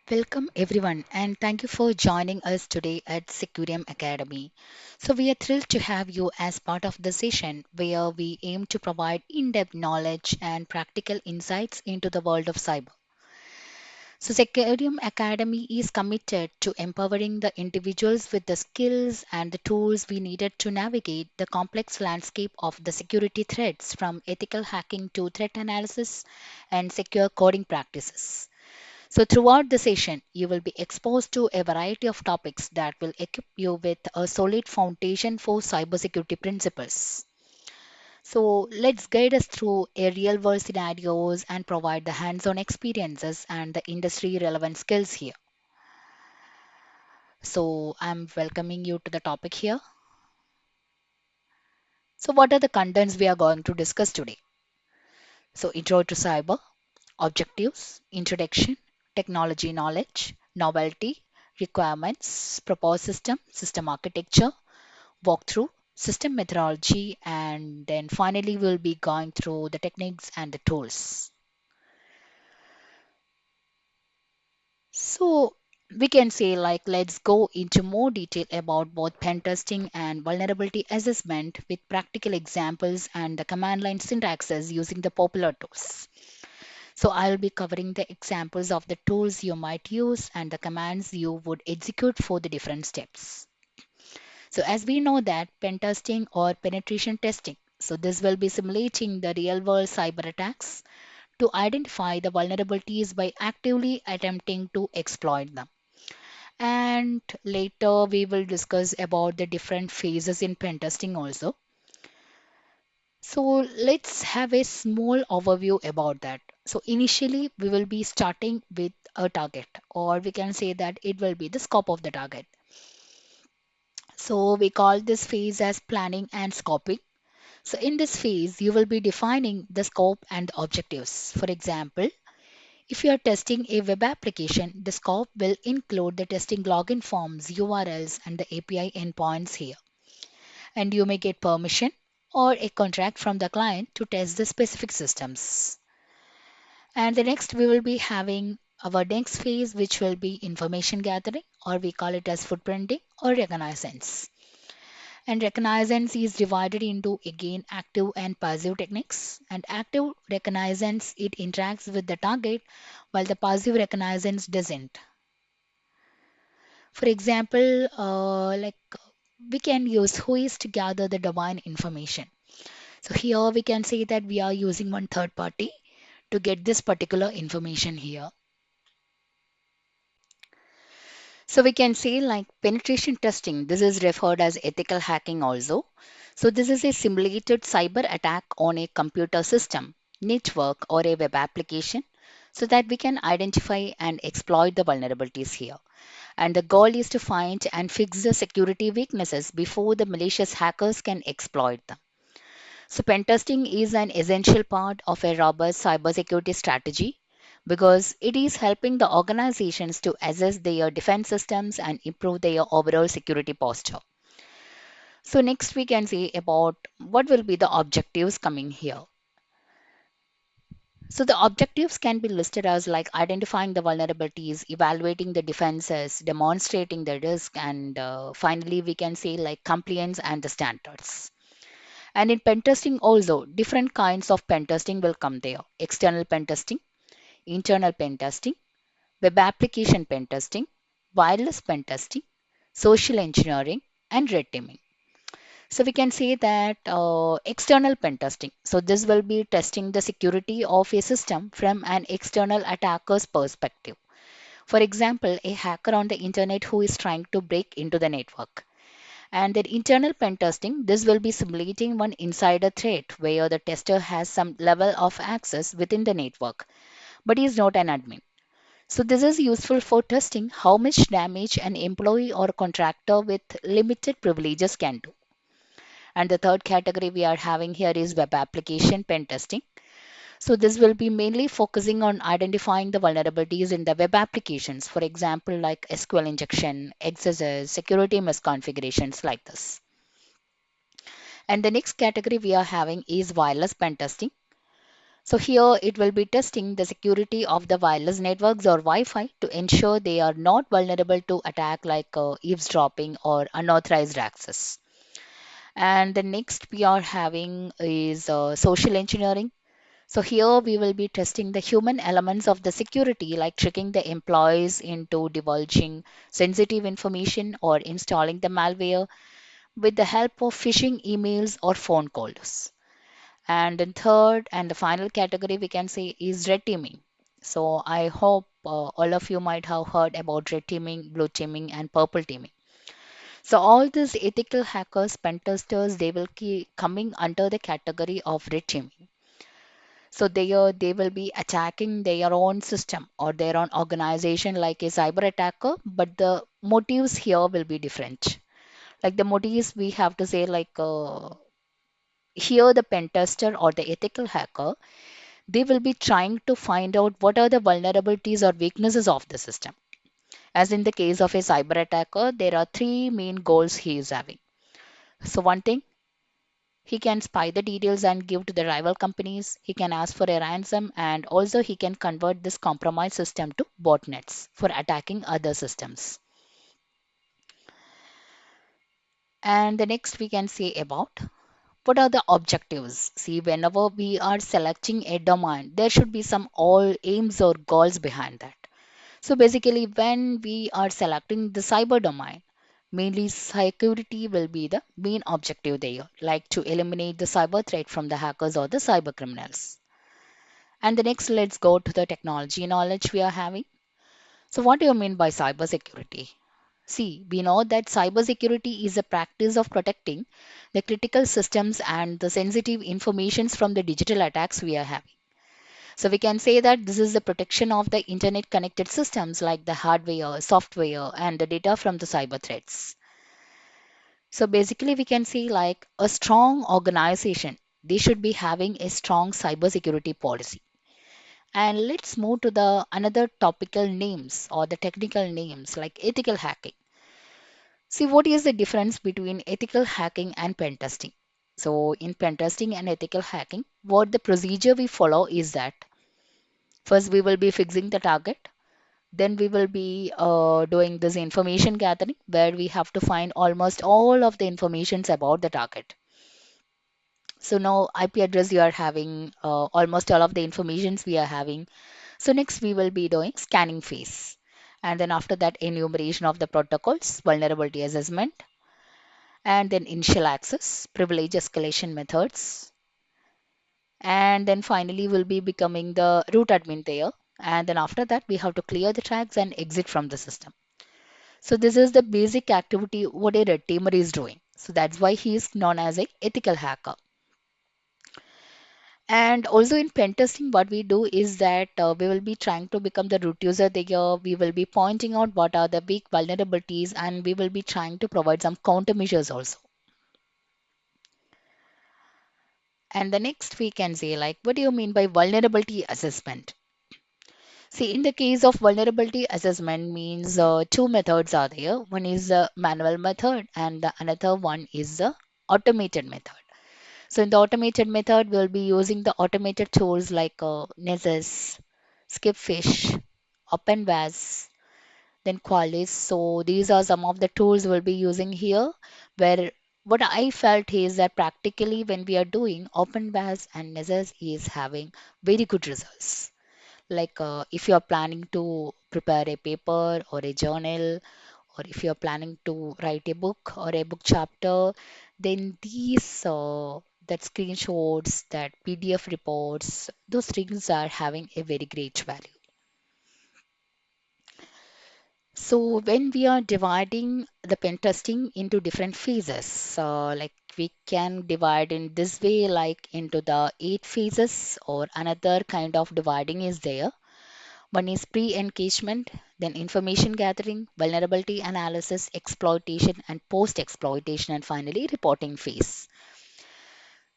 Welcome everyone, and thank you for joining us today at Securium Academy. So, we are thrilled to have you as part of the session where we aim to provide in depth knowledge and practical insights into the world of cyber. So, Securium Academy is committed to empowering the individuals with the skills and the tools we needed to navigate the complex landscape of the security threats from ethical hacking to threat analysis and secure coding practices. So, throughout the session, you will be exposed to a variety of topics that will equip you with a solid foundation for cybersecurity principles. So, let's guide us through a real world scenarios and provide the hands on experiences and the industry relevant skills here. So, I'm welcoming you to the topic here. So, what are the contents we are going to discuss today? So, intro to cyber, objectives, introduction, technology knowledge, novelty, requirements, proposed system, system architecture, walkthrough, system methodology, and then finally we'll be going through the techniques and the tools. So we can say like let's go into more detail about both pen testing and vulnerability assessment with practical examples and the command line syntaxes using the popular tools. So I'll be covering the examples of the tools you might use and the commands you would execute for the different steps. So as we know that pen testing or penetration testing, so this will be simulating the real world cyber attacks to identify the vulnerabilities by actively attempting to exploit them. And later we will discuss about the different phases in pen testing also. So let's have a small overview about that. So initially we will be starting with a target, or we can say that it will be the scope of the target. So we call this phase as planning and scoping. So in this phase, you will be defining the scope and the objectives. For example, if you are testing a web application, the scope will include the testing login forms, URLs, and the API endpoints here. And you may get permission or a contract from the client to test the specific systems. And the next we will be having our next phase, which will be information gathering, or we call it as footprinting or reconnaissance. And reconnaissance is divided into again active and passive techniques. And active reconnaissance it interacts with the target while the passive reconnaissance doesn't. For example, we can use whois to gather the domain information. So here we can say that we are using one third party to get this particular information here. So we can say like penetration testing, this is referred as ethical hacking also. So this is a simulated cyber attack on a computer system, network or a web application so that we can identify and exploit the vulnerabilities here. And the goal is to find and fix the security weaknesses before the malicious hackers can exploit them. So, pen testing is an essential part of a robust cybersecurity strategy because it is helping the organizations to assess their defense systems and improve their overall security posture. So, next we can say about what will be the objectives coming here. So, the objectives can be listed as like identifying the vulnerabilities, evaluating the defenses, demonstrating the risk, and finally we can say like compliance and the standards. And in pen testing also, different kinds of pen testing will come there. External pen testing, internal pen testing, web application pen testing, wireless pen testing, social engineering, and red teaming. So we can say that external pen testing. So this will be testing the security of a system from an external attacker's perspective. For example, a hacker on the internet who is trying to break into the network. And then internal pen testing, this will be simulating one insider threat where the tester has some level of access within the network, but is not an admin. So this is useful for testing how much damage an employee or contractor with limited privileges can do. And the third category we are having here is web application pen testing. So this will be mainly focusing on identifying the vulnerabilities in the web applications, for example, like SQL injection, XSS, security misconfigurations like this. And the next category we are having is wireless pen testing. So here it will be testing the security of the wireless networks or Wi-Fi to ensure they are not vulnerable to attack like eavesdropping or unauthorized access. And the next we are having is social engineering. So here we will be testing the human elements of the security, like tricking the employees into divulging sensitive information or installing the malware with the help of phishing emails or phone calls. And then third and the final category we can say is red teaming. So I hope all of you might have heard about red teaming, blue teaming, and purple teaming. So all these ethical hackers, pen testers, they will keep coming under the category of red teaming. So they will be attacking their own system or their own organization like a cyber attacker, but the motives here will be different. Like the motives we have to say like here the pen tester or the ethical hacker, they will be trying to find out what are the vulnerabilities or weaknesses of the system. As in the case of a cyber attacker, there are three main goals he is having. So one thing, he can spy the details and give to the rival companies. He can ask for a ransom, and also he can convert this compromised system to botnets for attacking other systems. And the next we can say about what are the objectives. See, whenever we are selecting a domain, there should be some all aims or goals behind that. So basically, when we are selecting the cyber domain, mainly security will be the main objective there, like to eliminate the cyber threat from the hackers or the cyber criminals. And the next, let's go to the technology knowledge we are having. So, what do you mean by cybersecurity? See, we know that cybersecurity is a practice of protecting the critical systems and the sensitive informations from the digital attacks we are having. So, we can say that this is the protection of the internet connected systems like the hardware, software, and the data from the cyber threats. So, basically, we can say like a strong organization, they should be having a strong cybersecurity policy. And let's move to the another topical names or the technical names like ethical hacking. See, what is the difference between ethical hacking and pen testing? So, in pen testing and ethical hacking, what the procedure we follow is that first we will be fixing the target, then we will be doing this information gathering where we have to find almost all of the informations about the target. So now IP address you are having almost all of the informations we are having. So next we will be doing scanning phase. And then after that enumeration of the protocols, vulnerability assessment, and then initial access, privilege escalation methods. And then finally we'll be becoming the root admin there. And then after that we have to clear the tracks and exit from the system. So this is the basic activity what a red teamer is doing. So that's why he is known as a ethical hacker. And also in pen testing, what we do is that we will be trying to become the root user there. We will be pointing out what are the weak vulnerabilities and we will be trying to provide some countermeasures also. And the next we can say like, what do you mean by vulnerability assessment? See, in the case of vulnerability assessment means two methods are there. One is the manual method and the another one is the automated method. So in the automated method, we'll be using the automated tools like Nessus, Skipfish, OpenVAS, then Qualys. So these are some of the tools we'll be using here. Where what I felt is that practically when we are doing OpenVAS and Nessus is having very good results. Like if you are planning to prepare a paper or a journal or if you're planning to write a book or a book chapter, then these that screenshots, that PDF reports, those things are having a very great value. So when we are dividing the pen testing into different phases, like we can divide in this way, like into the 8 phases, or another kind of dividing is there. One is pre-engagement, then information gathering, vulnerability analysis, exploitation, and post-exploitation, and finally reporting phase.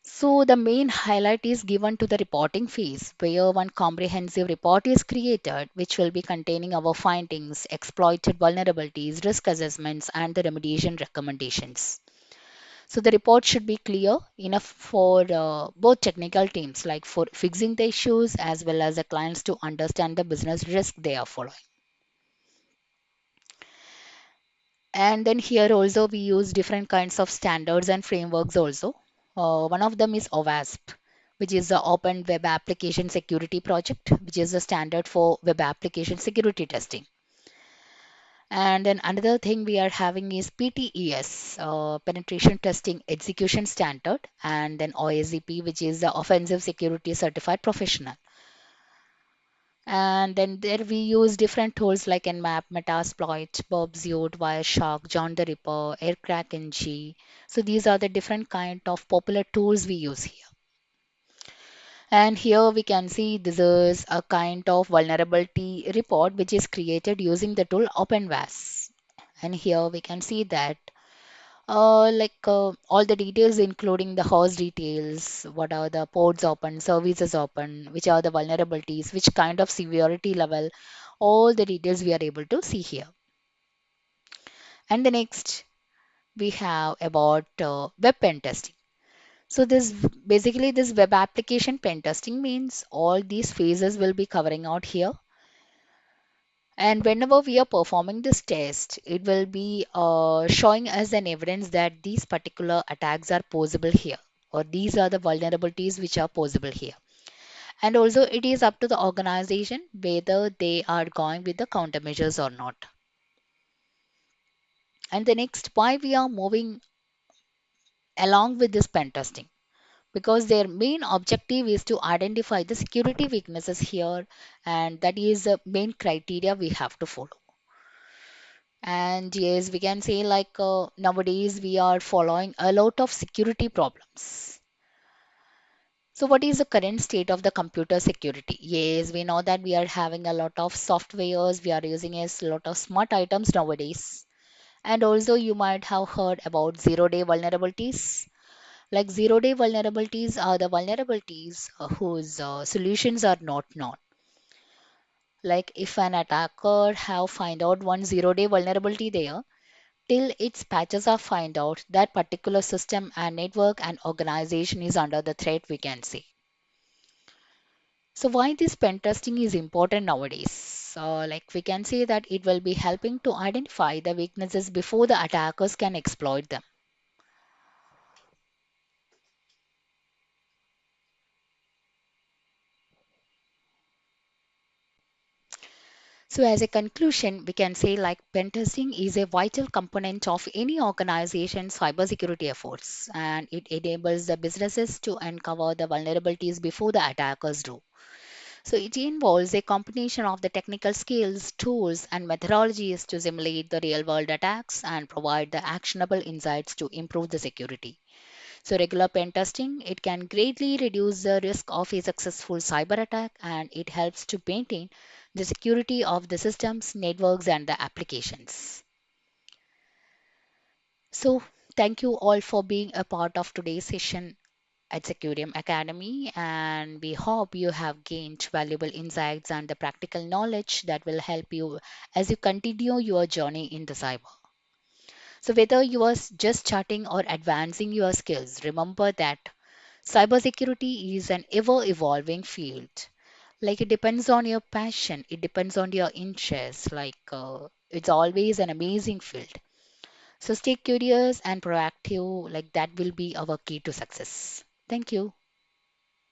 So the main highlight is given to the reporting phase, where one comprehensive report is created, which will be containing our findings, exploited vulnerabilities, risk assessments, and the remediation recommendations. So the report should be clear enough for both technical teams, like for fixing the issues as well as the clients to understand the business risk they are following. And then here also we use different kinds of standards and frameworks also. One of them is OWASP, which is the Open Web Application Security Project, which is the standard for web application security testing. And then another thing we are having is PTES, Penetration Testing Execution Standard, and then OSCP, which is the Offensive Security Certified Professional. And then there we use different tools like Nmap, Metasploit, Bobsuit, Wireshark, John the Ripper, Aircrack NG. So these are the different kind of popular tools we use here. And here we can see this is a kind of vulnerability report which is created using the tool OpenVAS. And here we can see that all the details including the host details, what are the ports open, services open, which are the vulnerabilities, which kind of severity level, all the details we are able to see here. And the next we have about web pen testing. So this basically this web application pen testing means all these phases will be covering out here. And whenever we are performing this test, it will be showing us an evidence that these particular attacks are possible here, or these are the vulnerabilities which are possible here. And also, it is up to the organization whether they are going with the countermeasures or not. And the next, why we are moving along with this pen testing? Because their main objective is to identify the security weaknesses here, and that is the main criteria we have to follow. And yes, we can say nowadays we are following a lot of security problems. So what is the current state of the computer security? Yes, we know that we are having a lot of softwares, we are using a lot of smart items nowadays. And also you might have heard about zero-day vulnerabilities. Like zero-day vulnerabilities are the vulnerabilities whose solutions are not known. Like if an attacker have find out one zero-day vulnerability there, till its patches are find out that particular system and network and organization is under the threat, we can say. So why this pen testing is important nowadays? So like we can say that it will be helping to identify the weaknesses before the attackers can exploit them. So as a conclusion, we can say like pen testing is a vital component of any organization's cybersecurity efforts, and it enables the businesses to uncover the vulnerabilities before the attackers do. So it involves a combination of the technical skills, tools, and methodologies to simulate the real-world attacks and provide the actionable insights to improve the security. So regular pen testing, it can greatly reduce the risk of a successful cyber attack, and it helps to maintain the security of the systems, networks, and the applications. So thank you all for being a part of today's session at Securium Academy, and we hope you have gained valuable insights and the practical knowledge that will help you as you continue your journey in the cyber. So, whether you are just starting or advancing your skills, remember that cybersecurity is an ever evolving field. Like it depends on your passion, it depends on your interest. It's always an amazing field. So, stay curious and proactive, like that will be our key to success. Thank you.